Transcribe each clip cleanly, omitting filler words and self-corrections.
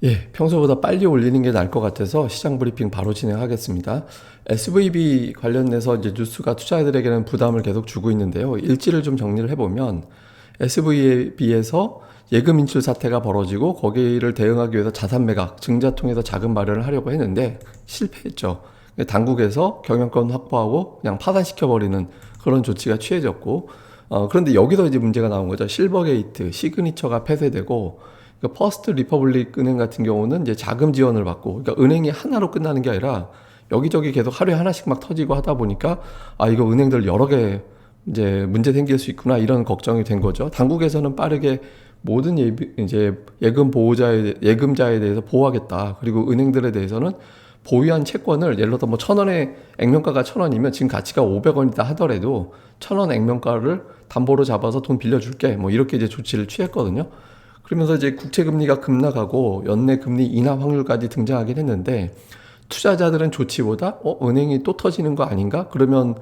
예, 평소보다 빨리 올리는 게 나을 것 같아서 시장 브리핑 바로 진행하겠습니다. SVB 관련해서 이제 뉴스가 투자자들에게는 부담을 계속 주고 있는데요. 일지를 좀 정리를 해보면 SVB에서 예금 인출 사태가 벌어지고 거기를 대응하기 위해서 자산 매각, 증자 통해서 자금 마련을 하려고 했는데 실패했죠. 당국에서 경영권 확보하고 그냥 파산시켜버리는 그런 조치가 취해졌고, 그런데 여기서 이제 문제가 나온 거죠. 실버게이트, 시그니처가 폐쇄되고, 그러니까 퍼스트 리퍼블릭 은행 같은 경우는 이제 자금 지원을 받고, 그러니까 은행이 하나로 끝나는 게 아니라 여기저기 계속 하루에 하나씩 막 터지고 하다 보니까 아 이거 은행들 여러 개 이제 문제 생길 수 있구나 이런 걱정이 된 거죠. 당국에서는 빠르게 모든 이제 예금자에 대해서 보호하겠다. 그리고 은행들에 대해서는 보유한 채권을 예를 들어 뭐 1,000원에 액면가가 1,000원이면 지금 가치가 500원이다 하더라도 1,000원 액면가를 담보로 잡아서 돈 빌려줄게. 뭐 이렇게 이제 조치를 취했거든요. 그러면서 이제 국채 금리가 급락하고 연내 금리 인하 확률까지 등장하긴 했는데 투자자들은 조치보다 은행이 또 터지는 거 아닌가? 그러면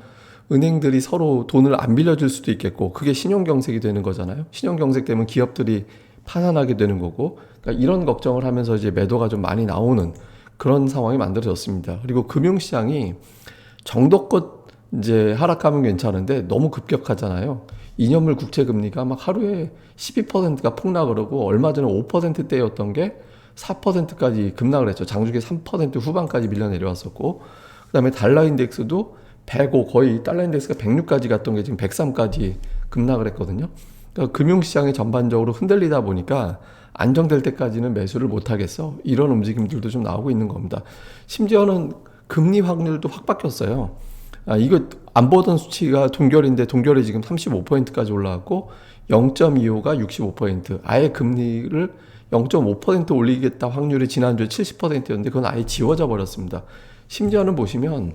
은행들이 서로 돈을 안 빌려줄 수도 있겠고 그게 신용경색이 되는 거잖아요. 신용경색 되면 기업들이 파산하게 되는 거고 그러니까 이런 걱정을 하면서 이제 매도가 좀 많이 나오는 그런 상황이 만들어졌습니다. 그리고 금융시장이 정도껏 이제 하락하면 괜찮은데 너무 급격하잖아요. 2년물 국채 금리가 막 하루에 12%가 폭락을 하고 얼마 전에 5%대였던 게 4%까지 급락을 했죠. 장중에 3% 후반까지 밀려 내려왔었고 그다음에 달러 인덱스도 105 거의 달러 인덱스가 106까지 갔던 게 지금 103까지 급락을 했거든요. 그러니까 금융시장이 전반적으로 흔들리다 보니까 안정될 때까지는 매수를 못 하겠어. 이런 움직임들도 좀 나오고 있는 겁니다. 심지어는 금리 확률도 확 바뀌었어요. 이거 안 보던 수치가 동결인데 동결이 지금 35%까지 올라갔고 0.25가 65%. 아예 금리를 0.5% 올리겠다 확률이 지난주에 70%였는데 그건 아예 지워져 버렸습니다. 심지어는 보시면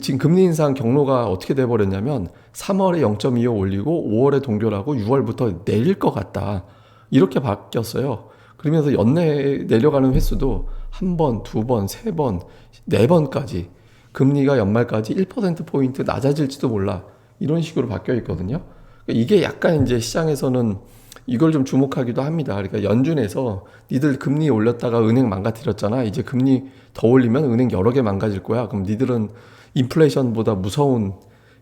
지금 금리 인상 경로가 어떻게 돼 버렸냐면 3월에 0.25 올리고 5월에 동결하고 6월부터 내릴 것 같다. 이렇게 바뀌었어요. 그러면서 연내 내려가는 횟수도 한 번, 두 번, 세 번, 네 번까지 금리가 연말까지 1%포인트 낮아질지도 몰라. 이런 식으로 바뀌어 있거든요. 그러니까 이게 약간 이제 시장에서는 이걸 좀 주목하기도 합니다. 그러니까 연준에서 니들 금리 올렸다가 은행 망가뜨렸잖아. 이제 금리 더 올리면 은행 여러 개 망가질 거야. 그럼 니들은 인플레이션보다 무서운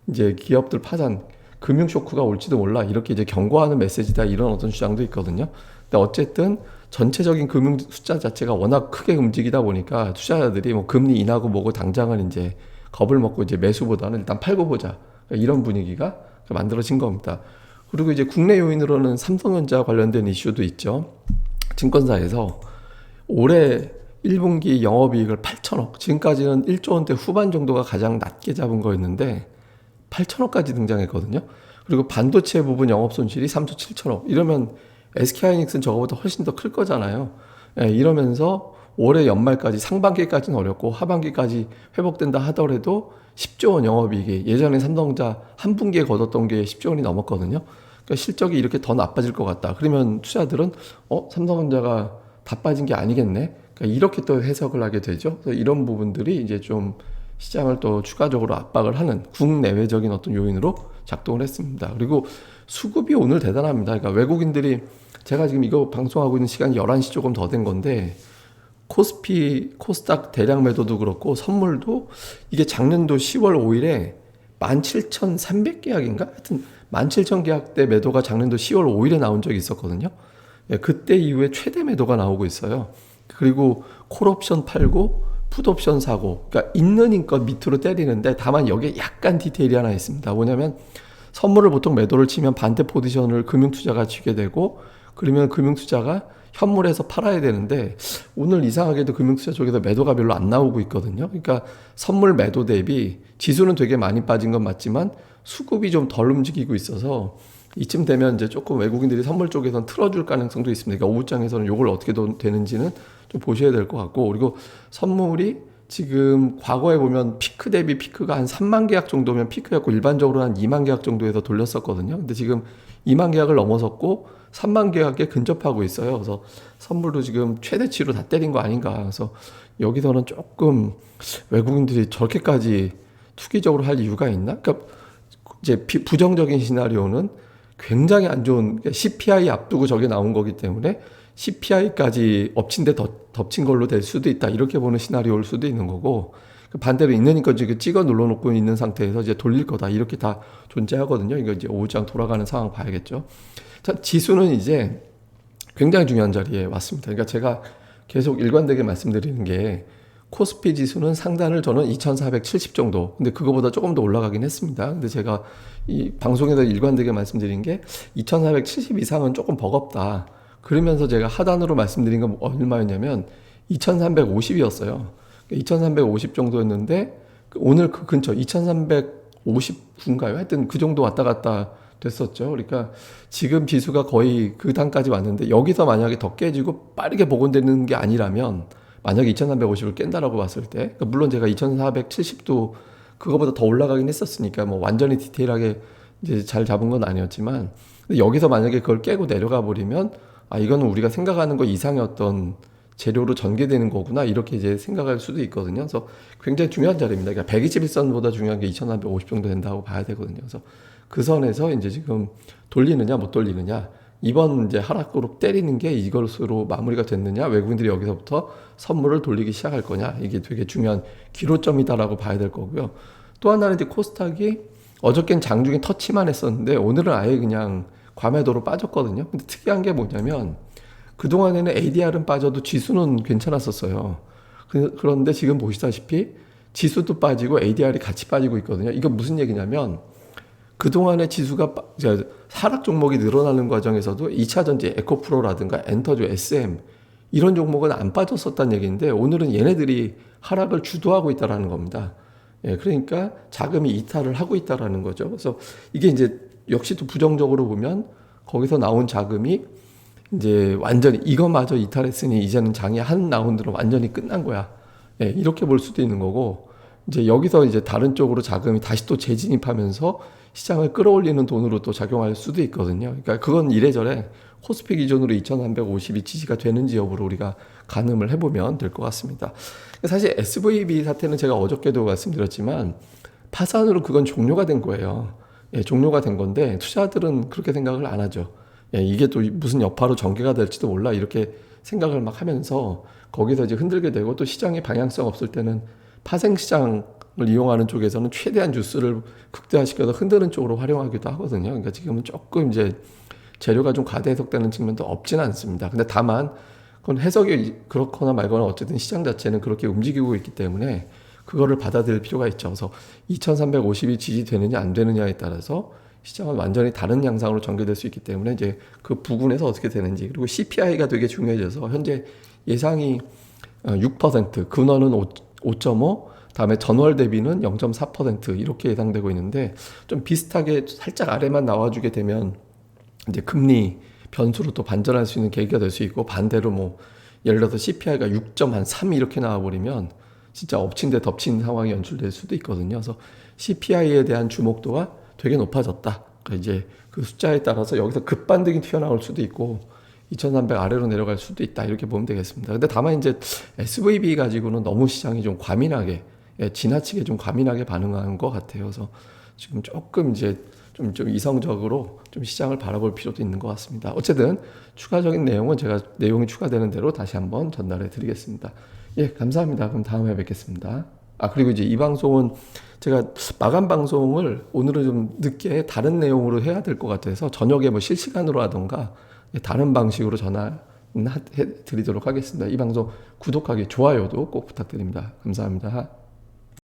이제 기업들 파산, 금융 쇼크가 올지도 몰라. 이렇게 이제 경고하는 메시지다. 이런 어떤 주장도 있거든요. 근데 어쨌든 전체적인 금융 숫자 자체가 워낙 크게 움직이다 보니까 투자자들이 뭐 금리 인하고 뭐고 당장은 이제 겁을 먹고 이제 매수보다는 일단 팔고 보자. 이런 분위기가 만들어진 겁니다. 그리고 이제 국내 요인으로는 삼성전자 관련된 이슈도 있죠. 증권사에서 올해 1분기 영업이익을 8천억, 지금까지는 1조 원대 후반 정도가 가장 낮게 잡은 거였는데 8천억까지 등장했거든요. 그리고 반도체 부분 영업 손실이 3조 7천억. 이러면 SK하이닉스는 저거보다 훨씬 더 클 거잖아요. 예, 이러면서 올해 연말까지 상반기까지는 어렵고 하반기까지 회복된다 하더라도 10조 원 영업이익이 예전에 삼성전자 한 분기에 거뒀던 게 10조 원이 넘었거든요. 그러니까 실적이 이렇게 더 나빠질 것 같다. 그러면 투자들은 삼성전자가 다 빠진 게 아니겠네. 그러니까 이렇게 또 해석을 하게 되죠. 그래서 이런 부분들이 이제 좀 시장을 또 추가적으로 압박을 하는 국내외적인 어떤 요인으로 작동을 했습니다. 그리고 수급이 오늘 대단합니다. 그러니까 외국인들이 제가 지금 이거 방송하고 있는 시간이 11시 조금 더 된 건데 코스피, 코스닥 대량 매도도 그렇고 선물도 이게 작년도 10월 5일에 17,300계약인가? 하여튼 17,000계약대 매도가 작년도 10월 5일에 나온 적이 있었거든요. 예, 그때 이후에 최대 매도가 나오고 있어요. 그리고 콜옵션 팔고 풋옵션 사고 그러니까 있는 힘껏 밑으로 때리는데 다만 여기에 약간 디테일이 하나 있습니다. 뭐냐면 선물을 보통 매도를 치면 반대 포지션을 금융투자가 치게 되고 그러면 금융투자가 현물에서 팔아야 되는데 오늘 이상하게도 금융투자 쪽에서 매도가 별로 안 나오고 있거든요. 그러니까 선물 매도 대비 지수는 되게 많이 빠진 건 맞지만 수급이 좀 덜 움직이고 있어서 이쯤 되면 이제 조금 외국인들이 선물 쪽에선 틀어줄 가능성도 있습니다. 그러니까 오후장에서는 이걸 어떻게 되는지는 좀 보셔야 될 것 같고 그리고 선물이 지금 과거에 보면 피크 대비 피크가 한 3만 계약 정도면 피크였고 일반적으로 한 2만 계약 정도에서 돌렸었거든요. 근데 지금 2만 계약을 넘어섰고 3만 계약에 근접하고 있어요. 그래서 선물도 지금 최대치로 다 때린 거 아닌가. 그래서 여기서는 조금 외국인들이 저렇게까지 투기적으로 할 이유가 있나? 그러니까 이제 부정적인 시나리오는 굉장히 안 좋은 그러니까 CPI 앞두고 저게 나온 거기 때문에 CPI까지 덮친 걸로 될 수도 있다. 이렇게 보는 시나리오일 수도 있는 거고, 반대로 있는 지금 찍어 눌러놓고 있는 상태에서 이제 돌릴 거다. 이렇게 다 존재하거든요. 이거 이제 오후장 돌아가는 상황 봐야겠죠. 자, 지수는 이제 굉장히 중요한 자리에 왔습니다. 그러니까 제가 계속 일관되게 말씀드리는 게 코스피 지수는 상단을 저는 2470 정도, 근데 그거보다 조금 더 올라가긴 했습니다. 근데 제가 이 방송에서 일관되게 말씀드린 게 2470 이상은 조금 버겁다. 그러면서 제가 하단으로 말씀드린 건 얼마였냐면 2350이었어요. 2350 정도였는데 오늘 그 근처 2359인가요? 하여튼 그 정도 왔다 갔다 됐었죠. 그러니까 지금 지수가 거의 그 단까지 왔는데 여기서 만약에 더 깨지고 빠르게 복원되는 게 아니라면 만약에 2350을 깬다라고 봤을 때, 그러니까 물론 제가 2470도 그거보다 더 올라가긴 했었으니까 뭐 완전히 디테일하게 이제 잘 잡은 건 아니었지만, 근데 여기서 만약에 그걸 깨고 내려가 버리면 아 이거는 우리가 생각하는 거 이상의 어떤 재료로 전개되는 거구나 이렇게 이제 생각할 수도 있거든요. 그래서 굉장히 중요한 자리입니다. 그러니까 121선보다 중요한 게 2450 정도 된다고 봐야 되거든요. 그래서 그 선에서 이제 지금 돌리느냐 못 돌리느냐, 이번 이제 하락으로 때리는 게 이것으로 마무리가 됐느냐, 외국인들이 여기서부터 선물을 돌리기 시작할 거냐, 이게 되게 중요한 기로점이다라고 봐야 될 거고요. 또 하나는 이제 코스닥이 어저께는 장중에 터치만 했었는데 오늘은 아예 그냥 과매도로 빠졌거든요. 근데 특이한 게 뭐냐면 그동안에는 ADR은 빠져도 지수는 괜찮았었어요. 그런데 지금 보시다시피 지수도 빠지고 ADR이 같이 빠지고 있거든요. 이건 무슨 얘기냐면 그동안에 지수가 하락 종목이 늘어나는 과정에서도 2차전지 에코프로라든가 엔터주, SM 이런 종목은 안 빠졌었다는 얘기인데 오늘은 얘네들이 하락을 주도하고 있다는 겁니다. 예, 그러니까 자금이 이탈을 하고 있다는 거죠. 그래서 이게 이제 역시 또 부정적으로 보면 거기서 나온 자금이 이제 완전히 이거마저 이탈했으니 이제는 장이 한 라운드로 완전히 끝난 거야. 예, 이렇게 볼 수도 있는 거고, 이제 여기서 이제 다른 쪽으로 자금이 다시 또 재진입하면서 시장을 끌어올리는 돈으로 또 작용할 수도 있거든요. 그러니까 그건 이래저래 코스피 기준으로 2350이 지지가 되는지 여부를 우리가 가늠을 해보면 될 것 같습니다. 사실 SVB 사태는 제가 어저께도 말씀드렸지만 파산으로 그건 종료가 된 거예요. 예, 종료가 된 건데 투자자들은 그렇게 생각을 안 하죠. 예, 이게 또 무슨 여파로 전개가 될지도 몰라 이렇게 생각을 막 하면서 거기서 이제 흔들게 되고, 또 시장의 방향성 없을 때는 파생시장을 이용하는 쪽에서는 최대한 주스를 극대화시켜서 흔드는 쪽으로 활용하기도 하거든요. 그러니까 지금은 조금 이제 재료가 좀 과대 해석되는 측면도 없지는 않습니다. 근데 다만 그건 해석이 그렇거나 말거나 어쨌든 시장 자체는 그렇게 움직이고 있기 때문에 그거를 받아들일 필요가 있죠. 그래서 2350이 지지되느냐 안 되느냐에 따라서 시장은 완전히 다른 양상으로 전개될 수 있기 때문에 이제 그 부분에서 어떻게 되는지, 그리고 CPI가 되게 중요해져서 현재 예상이 6%, 근원은 5.5, 다음에 전월 대비는 0.4% 이렇게 예상되고 있는데 좀 비슷하게 살짝 아래만 나와주게 되면 이제 금리 변수로 또 반전할 수 있는 계기가 될 수 있고, 반대로 뭐 예를 들어서 CPI가 6.3 이렇게 나와버리면 진짜 엎친 데 덮친 상황이 연출될 수도 있거든요. 그래서 CPI에 대한 주목도가 되게 높아졌다. 그러니까 이제 그 숫자에 따라서 여기서 급반등이 튀어나올 수도 있고 2300 아래로 내려갈 수도 있다. 이렇게 보면 되겠습니다. 근데 다만 이제 SVB 가지고는 너무 시장이 좀 과민하게, 지나치게 좀 과민하게 반응한 것 같아요. 그래서 지금 조금 이제 좀 이성적으로 좀 시장을 바라볼 필요도 있는 것 같습니다. 어쨌든 추가적인 내용은 제가 내용이 추가되는 대로 다시 한번 전달해 드리겠습니다. 예, 감사합니다. 그럼 다음에 뵙겠습니다. 아, 그리고 이제 이 방송은 제가 마감 방송을 오늘은 좀 늦게 다른 내용으로 해야 될 것 같아서 저녁에 뭐 실시간으로 하던가 다른 방식으로 전화해 드리도록 하겠습니다. 이 방송 구독하기, 좋아요도 꼭 부탁드립니다. 감사합니다.